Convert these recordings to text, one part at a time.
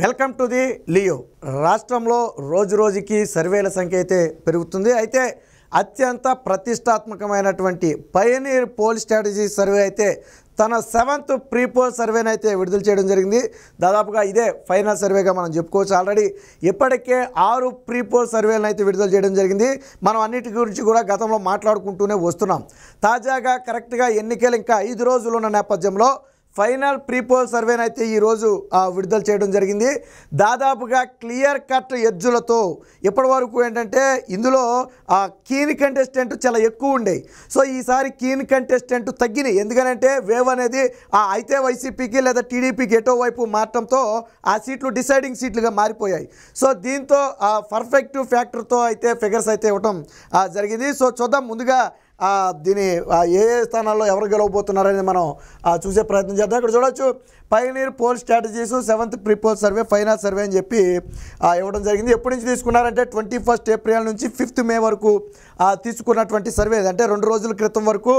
Welcome to the Leo. రాష్ట్రంలో రోజు రోజుకి సర్వేల సంఖ్య అయితే పెరుగుతుంది. అయితే అత్యంత ప్రతిష్టాత్మకమైనటువంటి పయనీర్ పోల్ స్ట్రాటజీ సర్వే అయితే తన 7th ప్రీ పోల్ సర్వేని అయితే విడుదల చేయడం జరిగింది. దాదాపుగా ఇదే ఫైనల్ సర్వేగా మనం చెప్పుకోవచ్చు. ఆల్రెడీ ఇప్పటికే 6 ప్రీ పోల్ సర్వేలను అయితే విడుదల చేయడం జరిగింది. మనం అన్నిటి గురించి కూడా గతంలో మాట్లాడుకుంటూనే వస్తున్నాం. తాజాగా కరెక్ట్గా ఎన్నికలు ఇంకా 5 రోజులు ఉన్న నేపథ్యంలో ఫైనల్ ప్రీ పోల్ సర్వేని అయితే ఈరోజు విడుదల చేయడం జరిగింది. దాదాపుగా క్లియర్ కట్ ఎడ్జులతో ఇప్పటి వరకు ఏంటంటే ఇందులో కీన్ కంటెస్టెంట్ చాలా ఎక్కువ ఉండేవి. సో ఈసారి కీన్ కంటెస్టెంట్ తగ్గినాయి. ఎందుకంటే వేవ్ అనేది అయితే వైసీపీకి లేదా టీడీపీకి ఎటో వైపు మారటంతో ఆ సీట్లు డిసైడింగ్ సీట్లుగా మారిపోయాయి. సో దీంతో పర్ఫెక్ట్ ఫ్యాక్టర్తో అయితే ఫిగర్స్ అయితే ఇవ్వటం జరిగింది. సో చూద్దాం ముందుగా దీని ఏ స్థానాల్లో ఎవరు గెలవబోతున్నారని మనం చూసే ప్రయత్నం చేద్దాం. ఇక్కడ చూడవచ్చు pioneer poll strategies 7th pre poll survey final survey అని చెప్పి ఇవ్వడం జరిగింది. ఎప్పటి నుంచి తీసుకున్నారంటే 21 ఏప్రిల్ నుంచి 5th మే వరకు తీసుకున్నటువంటి సర్వే. అంటే 2 రోజుల క్రితం వరకు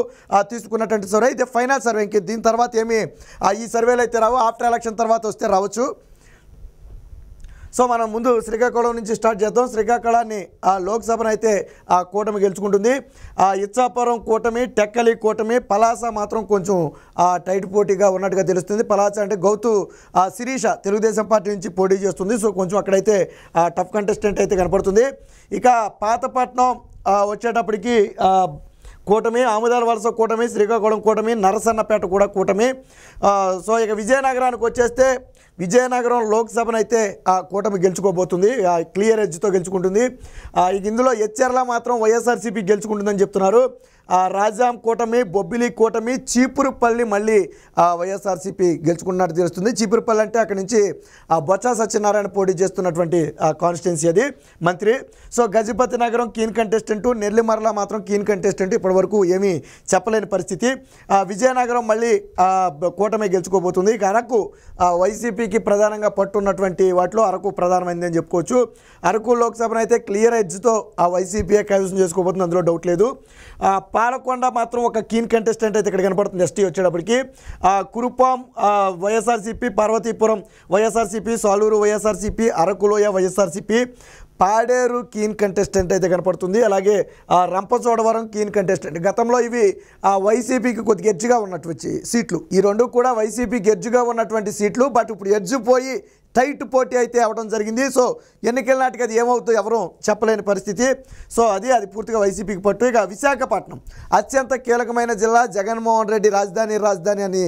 తీసుకున్నటువంటి సర్వే. ఇది ఫైనల్ సర్వే. ఇంక దీని తర్వాత ఏమి ఈ సర్వేలు అయితే రావు. ఆఫ్టర్ ఎలక్షన్ తర్వాత వస్తే రావచ్చు. సో మనం ముందు శ్రీకాకుళం నుంచి స్టార్ట్ చేద్దాం. శ్రీకాకుళాన్ని లోక్సభను అయితే కూటమి గెలుచుకుంటుంది. ఇచ్చాపురం కూటమి, టెక్కలి కూటమి, పలాస మాత్రం కొంచెం టైట్ పోటీగా ఉన్నట్టుగా తెలుస్తుంది. పలాస అంటే గౌతు శిరీష తెలుగుదేశం పార్టీ నుంచి పోటీ చేస్తుంది. సో కొంచెం అక్కడైతే టఫ్ కంటెస్టెంట్ అయితే కనపడుతుంది. ఇక పాతపట్నం వచ్చేటప్పటికి కూటమి, ఆముదాల వలస కూటమి, శ్రీకాకుళం కూటమి, నరసన్నపేట కూడా కూటమి. సో ఇక విజయనగరానికి వచ్చేస్తే విజయనగరం లోక్సభను అయితే కూటమి గెలుచుకోబోతుంది. క్లియర్ ఎడ్జ్తో గెలుచుకుంటుంది. ఇందులో ఎచ్చెర్ల మాత్రం వైఎస్ఆర్సీపీ గెలుచుకుంటుందని చెప్తున్నారు. రాజాం కూటమి, బొబ్బిలి కూటమి, చీపురుపల్లి మళ్ళీ వైఎస్ఆర్సీపీ గెలుచుకున్నట్టు తెలుస్తుంది. చీపురుపల్లి అంటే అక్కడి నుంచి బొత్స సత్యనారాయణ పోటీ చేస్తున్నటువంటి కాన్స్టిట్యున్సీ అది మంత్రి. సో గజపతి నగరం కీన్ కంటెస్టెంట్, నెల్లిమర్ల మాత్రం కీన్ కంటెస్టెంట్ ఇప్పటివరకు ఏమీ చెప్పలేని పరిస్థితి. విజయనగరం మళ్ళీ కూటమి గెలుచుకోబోతుంది. ఇక అరకు వైసీపీకి ప్రధానంగా పట్టున్నటువంటి వాటిలో అరకు ప్రధానమైంది అని చెప్పుకోవచ్చు. అరకు లోక్సభను అయితే క్లియర్ ఎడ్జ్తో వైసీపీ కైవసం చేసుకోబోతుంది, అందులో డౌట్ లేదు. పాలకొండ మాత్రం ఒక కీన్ కంటెస్టెంట్ అయితే ఇక్కడ కనపడుతుంది ఎస్టీ వచ్చేటప్పటికి. కురుపాం వైఎస్ఆర్సీపీ, పార్వతీపురం వైఎస్ఆర్సీపీ, సాలూరు వైఎస్ఆర్సీపీ, అరకులోయ వైఎస్ఆర్సీపీ, పాడేరు కీన్ కంటెస్టెంట్ అయితే కనపడుతుంది. అలాగే రంపచోడవరం కీన్ కంటెస్టెంట్. గతంలో ఇవి వైసీపీకి కొద్దిగా ఎడ్జ్గా ఉన్నటువంటి సీట్లు. ఈ రెండు కూడా వైసీపీకి ఎడ్జ్గా ఉన్నటువంటి సీట్లు. బట్ ఇప్పుడు ఎడ్జ్ పోయి టైట్ పోటీ అయితే అవ్వడం జరిగింది. సో ఎన్నికల నాటికి అది ఏమవుతుందో ఎవరూ చెప్పలేని పరిస్థితి. సో అది పూర్తిగా వైసీపీకి పట్టు. ఇక విశాఖపట్నం అత్యంత కీలకమైన జిల్లా, జగన్మోహన్ రెడ్డి రాజధాని అని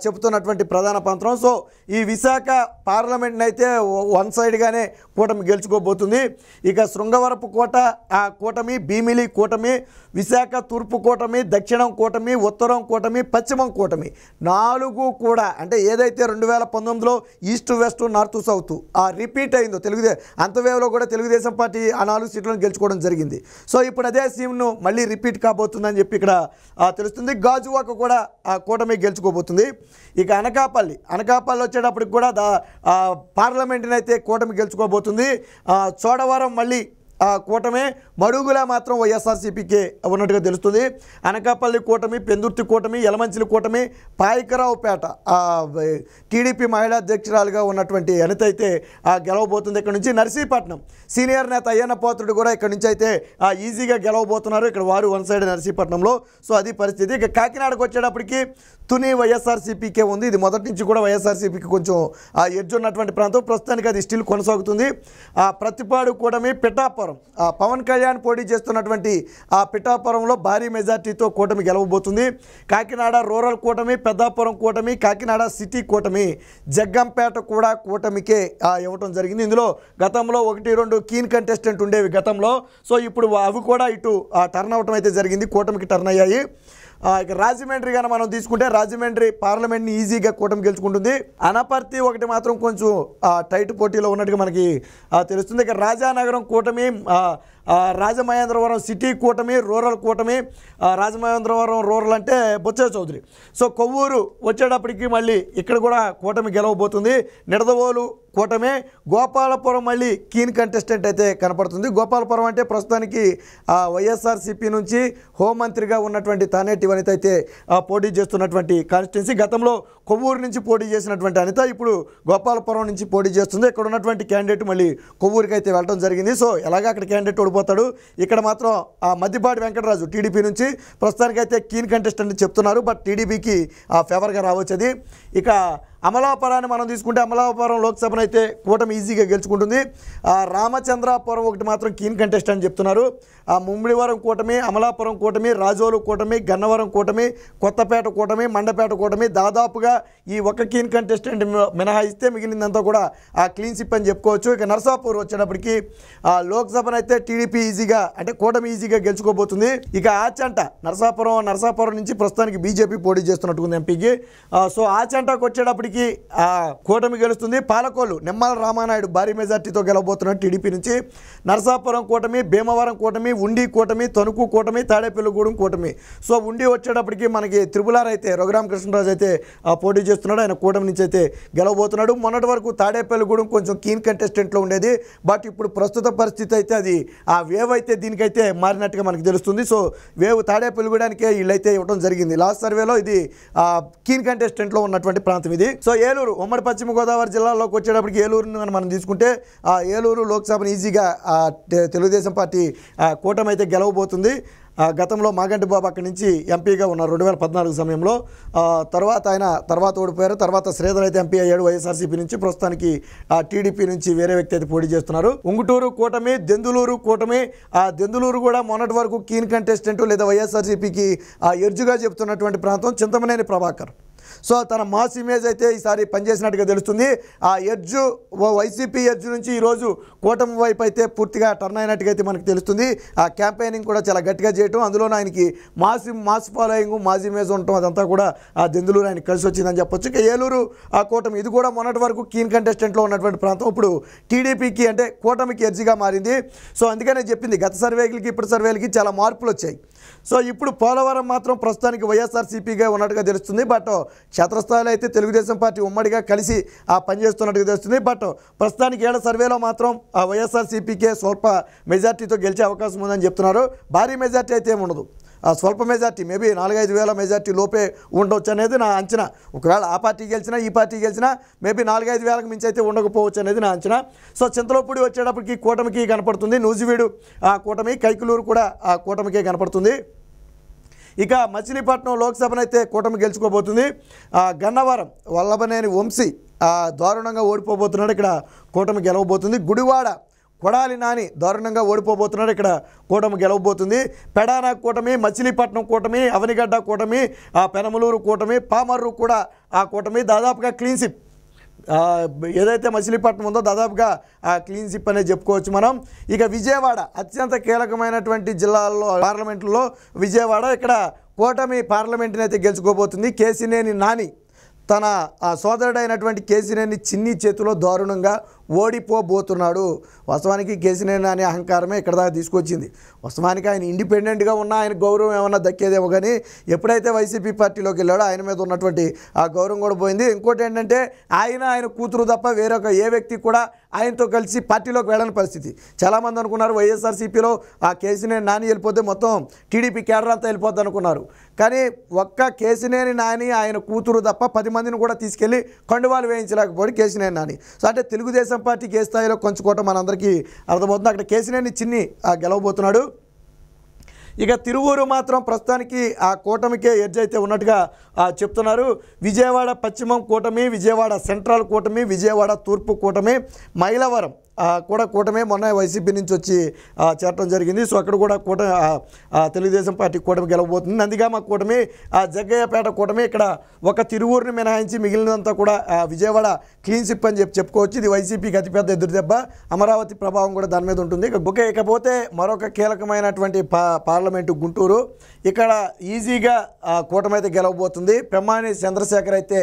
చెబుతున్నటువంటి ప్రధాన ప్రాంతం. సో ఈ విశాఖ పార్లమెంట్ని అయితే వన్ సైడ్గానే కూటమి గెలుచుకోబోతుంది. ఇక శృంగవరపు కోట కూటమి, భీమిలి కూటమి, విశాఖ తూర్పు కూటమి, దక్షిణం కూటమి, ఉత్తరం కూటమి, పశ్చిమం కూటమి 4 కూడా అంటే ఏదైతే 2019లో east west north south repeat అయిందో అంతవేవ్లో కూడా తెలుగుదేశం పార్టీ 4 సీట్లను గెలుచుకోవడం జరిగింది. సో ఇప్పుడు అదే సీమ్ను మళ్ళీ రిపీట్ కాబోతుందని చెప్పి ఇక్కడ తెలుస్తుంది. గాజువాక కూడా కూటమి గెలుచుకోబోతుంది. ఇక అనకాపల్లి వచ్చేటప్పటికి కూడా పార్లమెంట్ని అయితే కూటమి గెలుచుకోబోతుంది. చోడవరం మళ్ళీ కూటమి, మడుగుల మాత్రం వైఎస్ఆర్సీపీకే ఉన్నట్టుగా తెలుస్తుంది. అనకాపల్లి కూటమి, పెందుర్తి కూటమి, యలమంచిలి కూటమి, పాయకరావుపేట టీడీపీ మహిళా అధ్యక్షురాలుగా ఉన్నటువంటి అనిత అయితే గెలవబోతుంది. ఇక్కడ నుంచి నర్సీపట్నం సీనియర్ నేత అయ్యన్న పోత్రుడు కూడా ఇక్కడ నుంచి అయితే ఈజీగా గెలవబోతున్నారు. ఇక్కడ వారు వన్ సైడ్ నర్సీపట్నంలో. సో అది పరిస్థితి. ఇక కాకినాడకు వచ్చేటప్పటికి తుని వైఎస్ఆర్సీపీకే ఉంది. ఇది మొదటి నుంచి కూడా వైఎస్ఆర్సీపీకి కొంచెం ఎడ్జ్ ఉన్నటువంటి ప్రాంతం. ప్రస్తుతానికి అది స్టిల్ కొనసాగుతుంది. ప్రతిపాడు కూటమి, పిఠాపురం పవన్ కళ్యాణ్ పోటీ చేస్తున్నటువంటి పిఠాపురంలో భారీ మెజార్టీతో కూటమి గెలవబోతుంది. కాకినాడ రూరల్ కూటమి, పెద్దాపురం కూటమి, కాకినాడ సిటీ కూటమి, జగ్గంపేట కూడా కూటమికే ఇవ్వటం జరిగింది. ఇందులో గతంలో 1-2 కీన్ కంటెస్టెంట్ ఉండేవి గతంలో. సో ఇప్పుడు అవి కూడా ఇటు టర్న్ అవటం అయితే జరిగింది, కూటమికి టర్న్ అయ్యాయి. ఇక రాజమండ్రి కానీ మనం తీసుకుంటే రాజమండ్రి పార్లమెంట్ని ఈజీగా కూటమి గెలుచుకుంటుంది. అనపర్తి ఒకటి మాత్రం కొంచెం టైట్ పోటీలో ఉన్నట్టుగా మనకి తెలుస్తుంది. ఇక రాజానగరం కూటమి, రాజమహేంద్రవరం సిటీ కూటమి, రూరల్ కూటమి. రాజమహేంద్రవరం రూరల్ అంటే బొత్స చౌదరి. సో కొవ్వూరు వచ్చేటప్పటికి మళ్ళీ ఇక్కడ కూడా కూటమి గెలవబోతుంది. నిడదవోలు కూటమి, గోపాలపురం మళ్ళీ కీన్ కంటెస్టెంట్ అయితే కనపడుతుంది. గోపాలపురం అంటే ప్రస్తుతానికి వైఎస్ఆర్సీపీ నుంచి హోంమంత్రిగా ఉన్నటువంటి తానేటి వనిత అయితే పోటీ చేస్తున్నటువంటి కాన్స్టిట్యున్సీ. గతంలో కొవ్వూరు నుంచి పోటీ చేసినటువంటి అనిత ఇప్పుడు గోపాలపురం నుంచి పోటీ చేస్తుంది. ఇక్కడ ఉన్నటువంటి క్యాండిడేట్ మళ్ళీ కొవ్వూరుకి అయితే వెళ్ళడం జరిగింది. సో ఎలాగ అక్కడ క్యాండిడేట్ ఓడిపోతాడు. ఇక్కడ మాత్రం మద్దిపాటి వెంకటరాజు టీడీపీ నుంచి ప్రస్తుతానికైతే కీన్ కంటెస్టెంట్ చెప్తున్నారు. బట్ టీడీపీకి ఫేవర్గా రావచ్చది. ఇక అమలాపురాన్ని మనం తీసుకుంటే అమలాపురం లోక్సభను అయితే కూటమి ఈజీగా గెలుచుకుంటుంది. రామచంద్రాపురం ఒకటి మాత్రం కీన్ కంటెస్ట్ అని చెప్తున్నారు. ముమ్మిడివరం కూటమి, అమలాపురం కూటమి, రాజోలు కూటమి, గన్నవరం కూటమి, కొత్తపేట కూటమి, మండపేట కూటమి దాదాపుగా ఈ ఒక కీన్ కంటెస్టెంట్ మినహాయిస్తే మిగిలిందంతా కూడా క్లీన్ స్వీప్ అని చెప్పుకోవచ్చు. ఇక నర్సాపూర్ వచ్చేటప్పటికి లోక్సభను అయితే టీడీపీ ఈజీగా అంటే కూటమి ఈజీగా గెలుచుకోబోతుంది. ఇక ఆచంట నర్సాపురం నుంచి ప్రస్తుతానికి బీజేపీ పోటీ చేస్తున్నట్టుంది ఎంపీకి. సో ఆచంటకు వచ్చేటప్పటికి కూటమి గెలుస్తుంది. పాలకోలు నిమ్మల రామానాయుడు భారీ మెజార్టీతో గెలవబోతున్నాడు టీడీపీ నుంచి. నరసాపురం కూటమి, భీమవరం కూటమి, ఉండి కూటమి, తణుకు కూటమి, తాడేపల్లిగూడెం కూటమి. సో ఉండి వచ్చేటప్పటికి మనకి త్రిపులార్ అయితే రఘురామకృష్ణరాజు అయితే పోటీ చేస్తున్నాడు. ఆయన కూటమి నుంచి అయితే గెలవబోతున్నాడు. మొన్నటి వరకు తాడేపల్లిగూడెం కొంచెం కీన్ కంటెస్టెంట్లో ఉండేది. బట్ ఇప్పుడు ప్రస్తుత పరిస్థితి అయితే అది వేవ్ అయితే దీనికైతే మారినట్టుగా మనకు తెలుస్తుంది. సో వేవ్ తాడేపల్లిగూడెనికే వీళ్ళైతే ఇవ్వడం జరిగింది. లాస్ట్ సర్వేలో ఇది కీన్ కంటెస్టెంట్లో ఉన్నటువంటి ప్రాంతం ఇది. సో ఏలూరు ఉమ్మడి పశ్చిమ గోదావరి జిల్లాలోకి వచ్చేటప్పటికి ఏలూరుని మనం తీసుకుంటే ఏలూరు లోక్సభను ఈజీగా తెలుగుదేశం పార్టీ కూటమి అయితే గెలవబోతుంది. గతంలో మాగంటి బాబు అక్కడి నుంచి ఎంపీగా ఉన్నారు 2014 సమయంలో. తర్వాత ఓడిపోయారు. తర్వాత శ్రీధర్ అయితే ఎంపీ అయ్యాడు వైఎస్ఆర్సీపీ నుంచి. ప్రస్తుతానికి టీడీపీ నుంచి వేరే వ్యక్తి అయితే పోటీ చేస్తున్నారు. ఉంగుటూరు కూటమి, దెందులూరు కూటమి. దెందులూరు కూడా మొన్నటి వరకు కీన్ కంటెస్టెంట్ లేదా వైఎస్ఆర్సీపీకి ఎడ్జుగా చెప్తున్నటువంటి ప్రాంతం చింతమనేని ప్రభాకర్. సో తన మాస్ ఇమేజ్ అయితే ఈసారి పనిచేసినట్టుగా తెలుస్తుంది. ఆ ఎడ్జు వైసీపీ ఎడ్జు నుంచి ఈరోజు కూటమి వైపు అయితే పూర్తిగా టర్న్ అయినట్టుగా అయితే మనకు తెలుస్తుంది. ఆ క్యాంపెయినింగ్ కూడా చాలా గట్టిగా చేయటం, అందులో ఆయనకి మాస్ ఫాలోయింగ్, మాస్ ఇమేజ్ ఉండటం అదంతా కూడా ఆ దెందులూరు ఆయనకి కలిసి వచ్చిందని చెప్పొచ్చు. ఇక ఏలూరు ఆ కూటమి ఇది కూడా మొన్నటి వరకు కీన్ కంటెస్టెంట్లో ఉన్నటువంటి ప్రాంతం ఇప్పుడు టీడీపీకి అంటే కూటమికి ఎడ్జిగా మారింది. సో అందుకనే చెప్పింది గత సర్వేలకి ఇప్పుడు సర్వేలకి చాలా మార్పులు వచ్చాయి. సో ఇప్పుడు పోలవరం మాత్రం ప్రస్తుతానికి వైఎస్ఆర్సీపీగా ఉన్నట్టుగా తెలుస్తుంది. బట్ క్షేత్రస్థాయిలో అయితే తెలుగుదేశం పార్టీ ఉమ్మడిగా కలిసి పనిచేస్తున్నట్టుగా తెలుస్తుంది. బట్ ప్రస్తుతానికి ఏళ్ళ సర్వేలో మాత్రం వైఎస్ఆర్సీపీకే స్వల్ప మెజార్టీతో గెలిచే అవకాశం ఉందని చెప్తున్నారు. భారీ మెజార్టీ అయితే ఏముండదు, స్వల్ప మెజార్టీ మేబీ 4-5 వేల మెజార్టీ లోపే ఉండవచ్చు అనేది నా అంచనా. ఒకవేళ ఆ పార్టీ గెలిచినా ఈ పార్టీ గెలిచినా మేబీ 4-5 వేలకు మించి అయితే ఉండకపోవచ్చు అనేది నా అంచనా. సో చింతలపూడి వచ్చేటప్పటికి కూటమికి కనపడుతుంది. నూజివీడు ఆ కూటమి, కైకులూరు కూడా ఆ కూటమికే కనపడుతుంది. ఇక మచిలీపట్నం లోక్సభను అయితే కూటమి గెలుచుకోబోతుంది. గన్నవరం వల్లభనేని వంశీ దారుణంగా ఓడిపోబోతున్నాడు, ఇక్కడ కూటమి గెలవబోతుంది. గుడివాడ కొడాలి నాని దారుణంగా ఓడిపోబోతున్నాడు, ఇక్కడ కూటమి గెలవబోతుంది. పెడాన కూటమి, మచిలీపట్నం కూటమి, అవనిగడ్డ కూటమి, పెనమలూరు కూటమి, పామర్రు కూడా ఆ కూటమి. దాదాపుగా క్లీన్ స్వీప్ ఏదైతే మచిలీపట్నం ఉందో దాదాపుగా క్లీన్ స్వీప్ అనేది చెప్పుకోవచ్చు మనం. ఇక విజయవాడ అత్యంత కీలకమైనటువంటి జిల్లాల్లో పార్లమెంట్లో విజయవాడ, ఇక్కడ కూటమి పార్లమెంట్ని అయితే గెలుచుకోబోతుంది. కేసినేని నాని తన సోదరుడైనటువంటి కేసినేని చిన్ని చేతిలో దారుణంగా ఓడిపోబోతున్నాడు. వాస్తవానికి కేసినేని నాని అహంకారమే ఇక్కడ దాకా తీసుకొచ్చింది. వాస్తవానికి ఆయన ఇండిపెండెంట్గా ఉన్న ఆయన గౌరవం ఏమన్నా దక్కేదేమో, కానీ ఎప్పుడైతే వైసీపీ పార్టీలోకి వెళ్ళాడో ఆయన మీద ఉన్నటువంటి ఆ గౌరవం కూడా పోయింది. ఇంకోటి ఏంటంటే ఆయన కూతురు తప్ప వేరొక ఏ వ్యక్తి కూడా ఆయనతో కలిసి పార్టీలోకి వెళ్ళని పరిస్థితి. చాలామంది అనుకున్నారు వైఎస్ఆర్సీపీలో ఆ కేసినేని నాని వెళ్ళిపోతే మొత్తం టీడీపీ కేడర్ అంతా వెళ్ళిపోద్ది అనుకున్నారు. కానీ ఒక్క కేసినేని నాని ఆయన కూతురు తప్ప 10 మందిని కూడా తీసుకెళ్ళి కండువాలు వేయించలేకపోయాడు కేసినేని నాని. సో అంటే తెలుగుదేశం పార్టీకి ఏ స్థాయిలో కొంచుకోవటం మనందరికీ అర్థమవుతుంది. అక్కడ కేసినేని చిన్ని గెలవబోతున్నాడు. ఇక తిరువూరు మాత్రం ప్రస్తుతానికి ఆ కూటమికే ఎడ్జ్ అయితే ఉన్నట్టుగా చెప్తున్నారు. విజయవాడ పశ్చిమం కూటమి, విజయవాడ సెంట్రల్ కూటమి, విజయవాడ తూర్పు కూటమి, మైలవరం కూడా కూటమి మొన్న వైసీపీ నుంచి వచ్చి చేరటం జరిగింది. సో అక్కడ కూడా తెలుగుదేశం పార్టీ కూటమి గెలవబోతుంది. నందిగామ కూటమి, జగ్గయ్యపేట కూటమి, ఇక్కడ ఒక తిరువూరుని మినహాయించి మిగిలినంతా కూడా విజయవాడ క్లీన్ స్వీప్ అని చెప్పుకోవచ్చు. ఇది వైసీపీకి అతిపెద్ద ఎదురుదెబ్బ. అమరావతి ప్రభావం కూడా దాని మీద ఉంటుంది. ఇకపోతే మరొక కీలకమైనటువంటి పార్లమెంటు గుంటూరు, ఇక్కడ ఈజీగా కూటమి అయితే గెలవబోతుంది. పెమ్మాని చంద్రశేఖర్ అయితే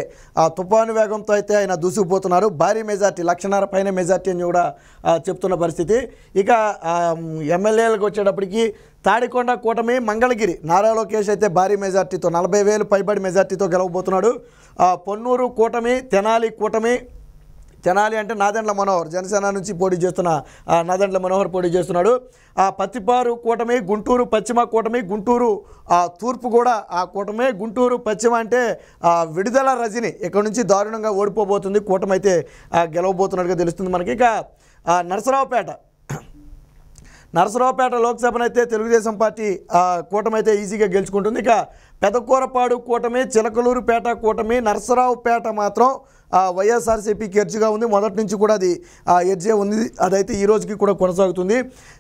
తుఫాను వేగంతో అయితే ఆయన దూసుకుపోతున్నారు. భారీ మెజార్టీ 1,500,000 పైన మెజార్టీ అని కూడా చెప్తున్న పరిస్థితి. ఇక ఎమ్మెల్యేలకు వచ్చేటప్పటికి తాడికొండ కూటమి, మంగళగిరి నారా లోకేష్ అయితే భారీ మెజార్టీతో 40,000 పైబడి మెజార్టీతో గెలవబోతున్నాడు. పొన్నూరు కూటమి, తెనాలి కూటమి, తెనాలి అంటే నాదెండ్ల మనోహర్ జనసేన నుంచి పోటీ చేస్తున్న నాదెండ్ల మనోహర్ పోటీ చేస్తున్నాడు. పత్తిపారు కూటమి, గుంటూరు పశ్చిమ కూటమి, గుంటూరు తూర్పు కూడా ఆ కూటమి, గుంటూరు పశ్చిమ అంటే విడుదల రజని ఇక్కడ నుంచి దారుణంగా ఓడిపోబోతుంది. కూటమి అయితే గెలవబోతున్నట్టుగా తెలుస్తుంది మనకి. ఇక నరసరావుపేట లోక్సభనైతే తెలుగుదేశం పార్టీ కూటమి అయితే ఈజీగా గెలుచుకుంటుంది. ఇక పెదకూరపాడు కూటమి, చిలకలూరుపేట కూటమి, నరసరావుపేట మాత్రం వైఎస్ఆర్సీపీకి ఎడ్జ్గా ఉంది. మొదటి నుంచి కూడా అది ఎడ్జే ఉంది. అదైతే ఈ రోజుకి కూడా కొనసాగుతుంది.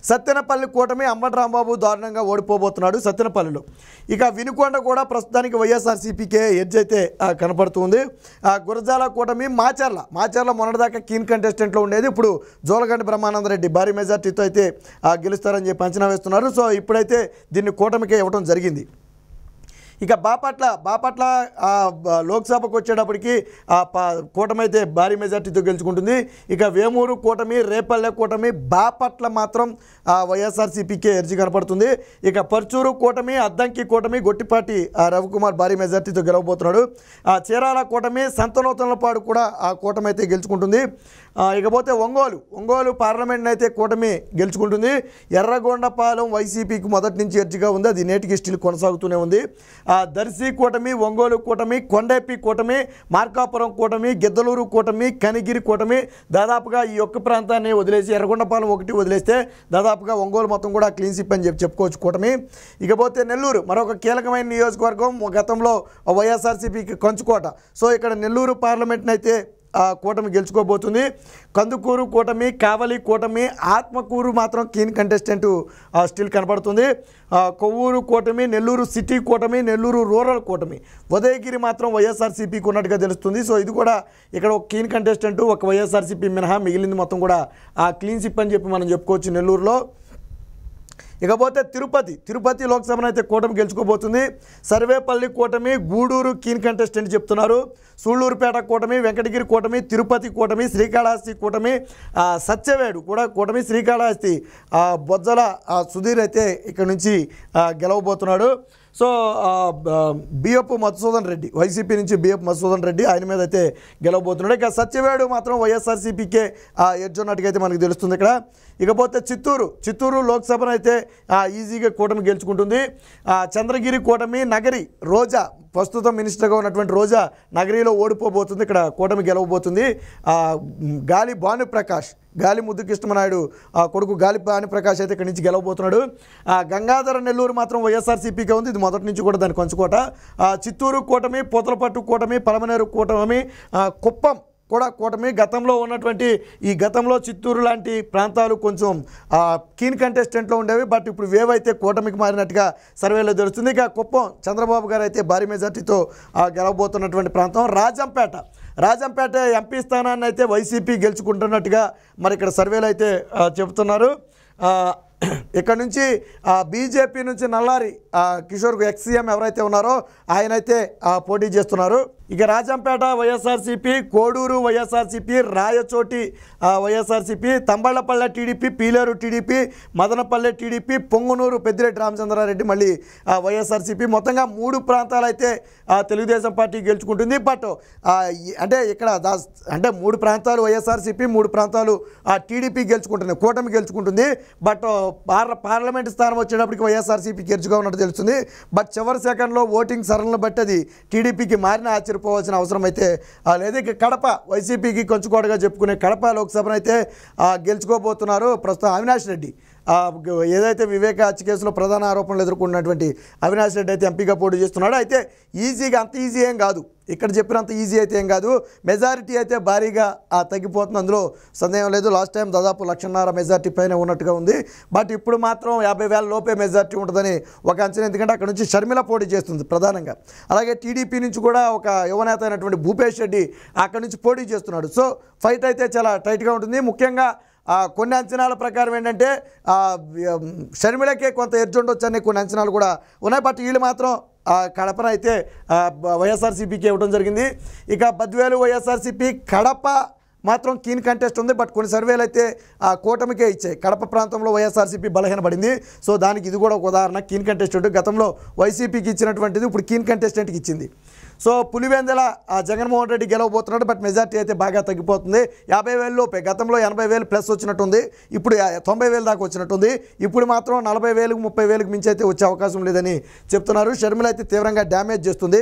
సత్తెనపల్లి కూటమి, అంబటి రాంబాబు దారుణంగా ఓడిపోబోతున్నాడు సత్తెనపల్లిలో. ఇక వినుకొండ కూడా ప్రస్తుతానికి వైఎస్ఆర్సీపీకే ఎడ్జ్ అయితే కనపడుతుంది. గురజాల కూటమి, మాచర్ల మొన్నటిదాకా కీన్ కంటెస్టెంట్లో ఉండేది. ఇప్పుడు జోలగంటి బ్రహ్మానందరెడ్డి భారీ మెజార్టీతో అయితే గెలుస్తారని చెప్పి అంచనా వేస్తున్నారు. సో ఇప్పుడైతే దీన్ని కూటమికే ఇవ్వడం జరిగింది. ఇక బాపట్ల లోక్సభకు వచ్చేటప్పటికి కూటమి అయితే భారీ మెజార్టీతో గెలుచుకుంటుంది. ఇక వేమూరు కూటమి, రేపల్లె కూటమి, బాపట్ల మాత్రం వైఎస్ఆర్సీపీకే ఎర్జీ కనపడుతుంది. ఇక పర్చూరు కూటమి, అద్దంకి కూటమి, గొట్టిపాటి రవికుమార్ భారీ మెజార్టీతో గెలవబోతున్నాడు. చీరాల కూటమి, సంతనూతనలపాడు కూడా ఆ కూటమి అయితే గెలుచుకుంటుంది. ఇకపోతే ఒంగోలు పార్లమెంట్ని అయితే కూటమి గెలుచుకుంటుంది. ఎర్రగొండపాలెం వైసీపీకి మొదటి నుంచి ఎర్జీగా ఉంది. అది నేటికి స్టిల్ కొనసాగుతూనే ఉంది. దర్శి కూటమి, ఒంగోలు కూటమి, కొండెపి కూటమి, మార్కాపురం కూటమి, గిద్దలూరు కూటమి, కనిగిరి కూటమి, దాదాపుగా ఈ ఒక్క ప్రాంతాన్ని వదిలేసి ఎర్రగొండపాలెం ఒకటి వదిలేస్తే దాదాపుగా ఒంగోలు మొత్తం కూడా క్లీన్ స్వీప్ అని చెప్పుకోవచ్చు కూటమి. ఇకపోతే నెల్లూరు మరొక కీలకమైన నియోజకవర్గం, గతంలో వైఎస్ఆర్సీపీకి కంచుకోట. సో ఇక్కడ నెల్లూరు పార్లమెంట్ని అయితే కూటమి గెలుచుకోబోతుంది. కందుకూరు కూటమి, కావలి కూటమి, ఆత్మకూరు మాత్రం కీన్ కంటెస్టెంట్ స్టిల్ కనపడుతుంది. కొవ్వూరు కూటమి, నెల్లూరు సిటీ కూటమి, నెల్లూరు రూరల్ కూటమి, ఉదయగిరి మాత్రం వైఎస్ఆర్సీపీకి ఉన్నట్టుగా తెలుస్తుంది. సో ఇది కూడా ఇక్కడ ఒక కీన్ కంటెస్టెంట్, ఒక వైఎస్ఆర్సీపీ మినహా మిగిలింది మొత్తం కూడా క్లీన్ స్వీప్ అని చెప్పి మనం చెప్పుకోవచ్చు నెల్లూరులో. ఇకపోతే తిరుపతి లోక్సభను అయితే కూటమి గెలుచుకోబోతుంది. సర్వేపల్లి కూటమి, గూడూరు కీన్ కంటెస్టెంట్ చెప్తున్నారు. సూళ్లూరుపేట కూటమి, వెంకటగిరి కూటమి, తిరుపతి కూటమి, శ్రీకాళహస్తి కూటమి, సత్యవేడు కూడా కూటమి, శ్రీకాళహస్తి బొజ్జల సుధీర్ అయితే ఇక్కడ నుంచి గెలవబోతున్నాడు. సో బిఎఫ్ మధుసూదన్ రెడ్డి, వైసీపీ నుంచి బిఎఫ్ మధుసూదన్ రెడ్డి ఆయన మీద అయితే గెలవబోతున్నాడు. ఇక సత్యవేడు మాత్రం వైఎస్ఆర్సీపీకే ఎడ్జ్ ఉన్నట్టుగా అయితే మనకు తెలుస్తుంది ఇక్కడ. ఇకపోతే చిత్తూరు లోక్సభను అయితే ఈజీగా కూటమి గెలుచుకుంటుంది. చంద్రగిరి కూటమి, నగరి రోజా ప్రస్తుతం మినిస్టర్గా ఉన్నటువంటి రోజా నగరిలో ఓడిపోబోతుంది. ఇక్కడ కూటమి గెలవబోతుంది. గాలి ముద్దుకృష్ణమనాయుడు కొడుకు గాలి భానుప్రకాష్ అయితే ఇక్కడి నుంచి గెలవబోతున్నాడు. గంగాధర నెల్లూరు మాత్రం వైఎస్ఆర్సీపీకే ఉంది. ఇది మొదటి నుంచి కూడా దాన్ని కొంచుకోట. చిత్తూరు కూటమి, పూతలపట్టు కూటమి, పలమనేరు కూటమి, కుప్పం కూడా కూటమి. గతంలో చిత్తూరు లాంటి ప్రాంతాలు కొంచెం కీన్ కంటెస్టెంట్లో ఉండేవి. బట్ ఇప్పుడు వేవైతే కూటమికి మారినట్టుగా సర్వేలో తెలుస్తుంది. ఇక కుప్పం చంద్రబాబు గారు అయితే భారీ మెజార్టీతో గెలవబోతున్నటువంటి ప్రాంతం. రాజంపేట ఎంపీ స్థానాన్ని అయితే వైసీపీ గెలుచుకుంటున్నట్టుగా మరి ఇక్కడ సర్వేలు అయితే చెబుతున్నారు. ఇక్కడ నుంచి బీజేపీ నుంచి నల్లారి కిషోర్ ఎక్స్సీఎం ఎవరైతే ఉన్నారో ఆయన అయితే పోటీ చేస్తున్నారు. ఇక రాజంపేట వైఎస్ఆర్సీపీ, కోడూరు వైఎస్ఆర్సీపీ, రాయచోటి వైఎస్ఆర్సీపీ, తంబళ్లపల్లె టీడీపీ, పీలేరు టీడీపీ, మదనపల్లె టీడీపీ, పొంగునూరు పెద్దిరెడ్డి రామచంద్రారెడ్డి మళ్ళీ వైఎస్ఆర్సీపీ. మొత్తంగా 3 ప్రాంతాలు అయితే తెలుగుదేశం పార్టీ గెలుచుకుంటుంది. బట్ అంటే ఇక్కడ 3 ప్రాంతాలు వైఎస్ఆర్సీపీ, 3 ప్రాంతాలు టీడీపీ గెలుచుకుంటుంది, కూటమి గెలుచుకుంటుంది. బట్ పార్లమెంట్ స్థానం వచ్చేటప్పటికి వైఎస్ఆర్సీపీకి ఎర్జుగా ఉన్నట్టు తెలుస్తుంది. బట్ చివరి సెకండ్లో ఓటింగ్ సరళను బట్టి అది టీడీపీకి మారిన ఆశ్చర్యపోవాల్సిన అవసరం అయితే లేదు. ఇక కడప వైసీపీకి కొంచుకోటగా చెప్పుకునే కడప లోక్సభను అయితే గెలుచుకోబోతున్నారు ప్రస్తుతం అవినాష్ రెడ్డి. ఏదైతే వివేక హత్య కేసులో ప్రధాన ఆరోపణలు ఎదుర్కొన్నటువంటి అవినాష్ రెడ్డి అయితే ఎంపీగా పోటీ చేస్తున్నాడు. అయితే అంత ఈజీ ఏం కాదు, ఇక్కడ చెప్పినంత ఈజీ అయితే ఏం కాదు. మెజారిటీ అయితే భారీగా తగ్గిపోతుంది, అందులో సందేహం లేదు. లాస్ట్ టైం దాదాపు 1,500,000 మెజారిటీ పైన ఉన్నట్టుగా ఉంది. బట్ ఇప్పుడు మాత్రం 50,000 లోపే మెజారిటీ ఉంటుందని ఒక అంచనా. ఎందుకంటే అక్కడ నుంచి షర్మిల పోటీ చేస్తుంది ప్రధానంగా. అలాగే టీడీపీ నుంచి కూడా ఒక యువనేత అయినటువంటి భూపేష్ రెడ్డి అక్కడ నుంచి పోటీ చేస్తున్నాడు. సో ఫైట్ అయితే చాలా టైట్గా ఉంటుంది. ముఖ్యంగా కొన్ని అంచనాల ప్రకారం ఏంటంటే షర్మిలకే కొంత ఎడ్జ్ ఉండొచ్చు అనే కొన్ని అంచనాలు కూడా ఉన్నాయి. బట్ వీళ్ళు మాత్రం కడపన అయితే వైఎస్ఆర్సీపీకి ఇవ్వడం జరిగింది. ఇక బద్వేలు వైఎస్ఆర్సీపీ, కడప మాత్రం కీన్ కంటెస్ట్ ఉంది. బట్ కొన్ని సర్వేలు అయితే ఆ కూటమికే ఇచ్చాయి. కడప ప్రాంతంలో వైఎస్ఆర్సీపీ బలహీనపడింది. సో దానికి ఇది కూడా ఒక ఉదాహరణ. కీన్ కంటెస్టెంట్ గతంలో వైసీపీకి ఇచ్చినటువంటిది ఇప్పుడు కీన్ కంటెస్టెంట్కి ఇచ్చింది. సో పులివెందుల జగన్మోహన్ రెడ్డి గెలవబోతున్నాడు. బట్ మెజార్టీ అయితే బాగా తగ్గిపోతుంది. 50,000 లోపే. గతంలో 80,000 ప్లస్ వచ్చినట్టుంది. ఇప్పుడు 90,000 దాకా వచ్చినట్టుంది. ఇప్పుడు మాత్రం 40,000 30,000 మించి అయితే వచ్చే అవకాశం లేదని చెప్తున్నారు. షర్మిల అయితే తీవ్రంగా డ్యామేజ్ చేస్తుంది.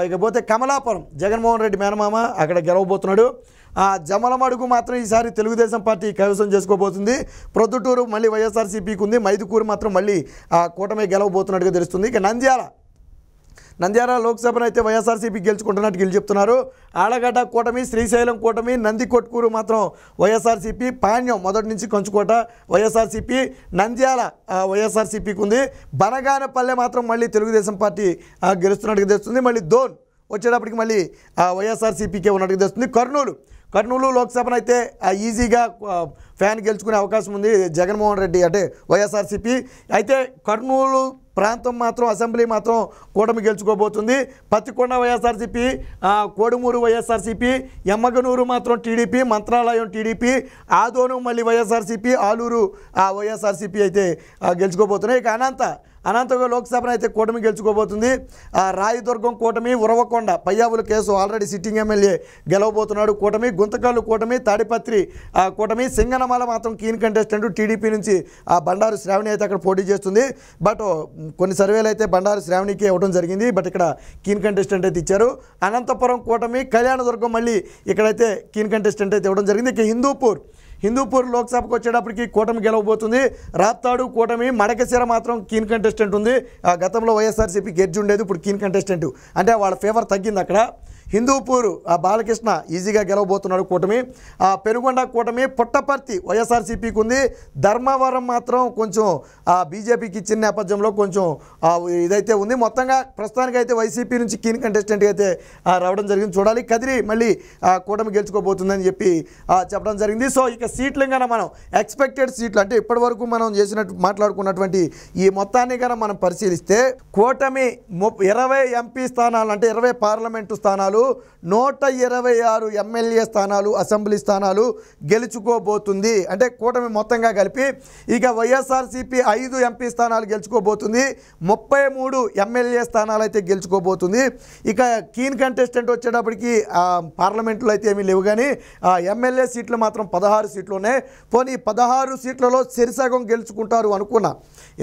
ఇకపోతే కమలాపురం జగన్మోహన్ రెడ్డి మేనమామ అక్కడ గెలవబోతున్నాడు. జమలమడుగు మాత్రం ఈసారి తెలుగుదేశం పార్టీ కైవసం చేసుకోబోతుంది. ప్రొద్దుటూరు మళ్ళీ వైఎస్ఆర్సీపీకి ఉంది. మైదుకూరు మాత్రం మళ్ళీ కూటమి గెలవబోతున్నట్టుగా తెలుస్తుంది. ఇక నంద్యాల లోక్సభను అయితే వైఎస్ఆర్సీపీ గెలుచుకుంటున్నట్టు వీళ్ళు చెప్తున్నారు. ఆలగడ్డ కూటమి, శ్రీశైలం కూటమి, నందికొట్కూరు మాత్రం వైఎస్ఆర్సీపీ, పాణ్యం మొదటి నుంచి కంచుకోట వైఎస్ఆర్సీపీ, నంద్యాల వైఎస్ఆర్సీపీకి ఉంది. బనగానపల్లె మాత్రం మళ్ళీ తెలుగుదేశం పార్టీ గెలుస్తున్నట్టుగా తెలుస్తుంది. మళ్ళీ దోన్ వచ్చేటప్పటికి మళ్ళీ వైఎస్ఆర్సీపీకే ఉన్నట్టుగా తెలుస్తుంది. కర్నూలు లోక్సభను అయితే ఈజీగా ఫ్యాన్ గెలుచుకునే అవకాశం ఉంది జగన్మోహన్ రెడ్డి అంటే వైఎస్ఆర్సీపీ. అయితే కర్నూలు ప్రాంతం మాత్రం అసెంబ్లీ మాత్రం కూటమి గెలుచుకోబోతుంది. పత్తికొండ వైఎస్ఆర్సీపీ, కోడుమూరు వైఎస్ఆర్సీపీ, ఎమ్మగనూరు మాత్రం టీడీపీ, మంత్రాలయం టీడీపీ, ఆదోను మళ్ళీ వైఎస్ఆర్సీపీ, ఆలూరు వైఎస్ఆర్సీపీ అయితే గెలుచుకోబోతున్నాయి. ఇక అనంతపురం లోక్సభను అయితే కూటమి గెలుచుకోబోతుంది. రాయదుర్గం కూటమి, Uravakonda Payyavula Keshav already sitting MLA గెలవబోతున్నాడు కూటమి, గుంతకల్లు కూటమి, తాడిపత్రి కూటమి, సింగనమల మాత్రం కీన్ కంటెస్టెంట్ టీడీపీ నుంచి బండారు శ్రావణి అయితే అక్కడ పోటీ చేస్తుంది. బట్ కొన్ని సర్వేలు అయితే బండారు శ్రావణికి ఇవ్వడం జరిగింది. బట్ ఇక్కడ కీన్ కంటెస్టెంట్ అయితే ఇచ్చారు. అనంతపురం కూటమి, కళ్యాణదుర్గం మళ్ళీ ఇక్కడైతే కీన్ కంటెస్టెంట్ అయితే ఇవ్వడం జరిగింది. ఇక హిందూపూర్ లోక్సభకు వచ్చేటప్పటికి కూటమి గెలవబోతుంది. రాప్తాడు కూటమి, మడకశిర మాత్రం కీన్ కంటెస్టెంట్ ఉంది. గతంలో వైఎస్ఆర్సీపీ గెడ్జి ఉండేది, ఇప్పుడు కీన్ కంటెస్టెంట్ అంటే వాళ్ళ ఫేవర్ తగ్గింది అక్కడ. హిందూపూర్ బాలకృష్ణ ఈజీగా గెలవబోతున్నాడు కూటమి. పెనుగొండ కూటమి, పుట్టపర్తి వైఎస్ఆర్సీపీకి ఉంది. ధర్మవరం మాత్రం కొంచెం బీజేపీకి ఇచ్చిన నేపథ్యంలో కొంచెం ఇదైతే ఉంది. మొత్తంగా ప్రస్తుతానికి అయితే వైసీపీ నుంచి కీన్ కంటెస్టెంట్గా అయితే రావడం జరిగింది. చూడాలి. కదిరి మళ్ళీ కూటమి గెలుచుకోబోతుందని చెప్పి చెప్పడం జరిగింది. సో ఇక సీట్లు కన్నా మనం ఎక్స్పెక్టెడ్ సీట్లు అంటే ఇప్పటి వరకు మనం మాట్లాడుకున్నటువంటి ఈ మొత్తాన్ని కన్నా మనం పరిశీలిస్తే కూటమి 20 ఎంపీ స్థానాలు అంటే 20 పార్లమెంటు స్థానాలు, 126 ఎమ్మెల్యే స్థానాలు, అసెంబ్లీ స్థానాలు గెలుచుకోబోతుంది. అంటే కూటమి మొత్తంగా కలిపి. ఇక వైఎస్ఆర్సీపీ 5 ఎంపీ స్థానాలు గెలుచుకోబోతుంది. 33 ఎమ్మెల్యే స్థానాలు అయితే గెలుచుకోబోతుంది. ఇక కీన్ కంటెస్టెంట్ వచ్చేటప్పటికి పార్లమెంట్లో అయితే ఏమీ లేవు, కానీ ఎమ్మెల్యే సీట్లు మాత్రం 16 సీట్లు ఉన్నాయి. పోనీ 16 సీట్లలో సరిసగం గెలుచుకుంటారు అనుకున్నా.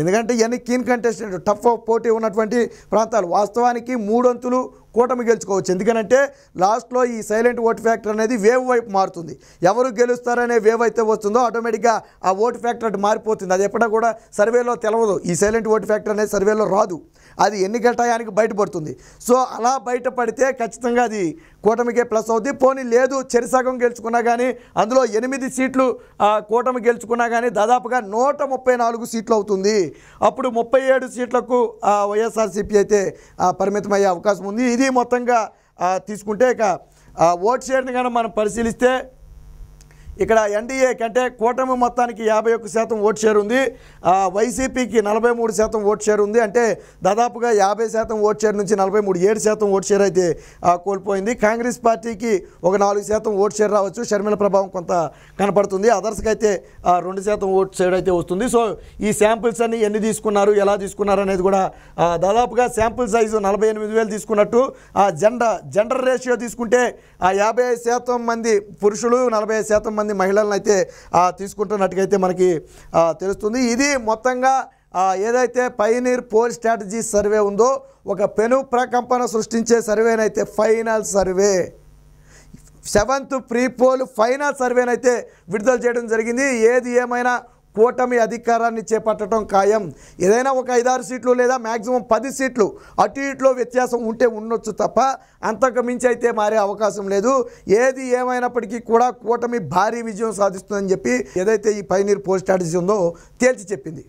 ఎందుకంటే ఇవన్నీ కీన్ కంటెస్టెంట్ టఫ్ పోటీ ఉన్నటువంటి ప్రాంతాలు. వాస్తవానికి 3 వంతులు కూటమి గెలుచుకోవచ్చు. ఎందుకనంటే లాస్ట్లో ఈ సైలెంట్ ఓట్ ఫ్యాక్టర్ అనేది వేవ్ వైపు మారుతుంది. ఎవరు గెలుస్తారనే వేవ్ అయితే వస్తుందో ఆటోమేటిక్గా ఆ ఓట్ ఫ్యాక్టర్ అటు మారిపోతుంది. అది ఎప్పుడూ కూడా సర్వేలో తెలవదు. ఈ సైలెంట్ ఓట్ ఫ్యాక్టర్ అనేది సర్వేలో రాదు, అది ఎన్నికల టయానికి బయటపడుతుంది. సో అలా బయటపడితే ఖచ్చితంగా అది కూటమికే ప్లస్ అవుతుంది. పోనీ లేదు చెరిసగం గెలుచుకున్నా కానీ అందులో 8 సీట్లు కూటమి గెలుచుకున్నా కానీ దాదాపుగా 134 సీట్లు అవుతుంది. అప్పుడు 37 సీట్లకు వైఎస్ఆర్సీపీ అయితే పరిమితమయ్యే అవకాశం ఉంది. ఇది మొత్తంగా తీసుకుంటే ఇక ఓట్ షేర్ని కానీ మనం పరిశీలిస్తే ఇక్కడ ఎన్డీఏ కంటే కూటమి మొత్తానికి 51% ఓట్ షేర్ ఉంది. వైసీపీకి 43% ఓట్ షేర్ ఉంది. అంటే దాదాపుగా 50% ఓట్ షేర్ నుంచి 7% ఓట్ షేర్ అయితే కోల్పోయింది. కాంగ్రెస్ పార్టీకి ఒక 4% ఓట్ షేర్ రావచ్చు. షర్మిల ప్రభావం కొంత కనపడుతుంది. అదర్స్కి అయితే 2% ఓట్ షేర్ అయితే వస్తుంది. సో ఈ శాంపిల్స్ అన్ని ఎన్ని తీసుకున్నారు, ఎలా తీసుకున్నారు అనేది కూడా దాదాపుగా శాంపిల్ సైజు 48,000 తీసుకున్నట్టు. జెండర్ రేషియో తీసుకుంటే 55% మంది పురుషులు, 45% మంది మహిళలను అయితే తీసుకుంటున్నట్టుగా మనకి తెలుస్తుంది. ఇది మొత్తంగా ఏదైతే పయనీర్ పోల్ స్ట్రాటజీ సర్వే ఉందో ఒక పెను ప్రకంపన సృష్టించే సర్వేనైతే final survey 7th pre poll final సర్వేనైతే విడుదల చేయడం జరిగింది. ఏది ఏమైనా కూటమి అధికారాన్ని చేపట్టడం ఖాయం. ఏదైనా ఒక 5-6 సీట్లు లేదా మ్యాక్సిమం 10 సీట్లు అటు ఇటులో వ్యత్యాసం ఉంటే ఉండొచ్చు తప్ప అంతకు మించి అయితే మారే అవకాశం లేదు. ఏది ఏమైనప్పటికీ కూడా కూటమి భారీ విజయం సాధిస్తుందని చెప్పి ఏదైతే ఈ పయనీర్ పోల్ స్ట్రాటజీ ఉందో తేల్చి చెప్పింది.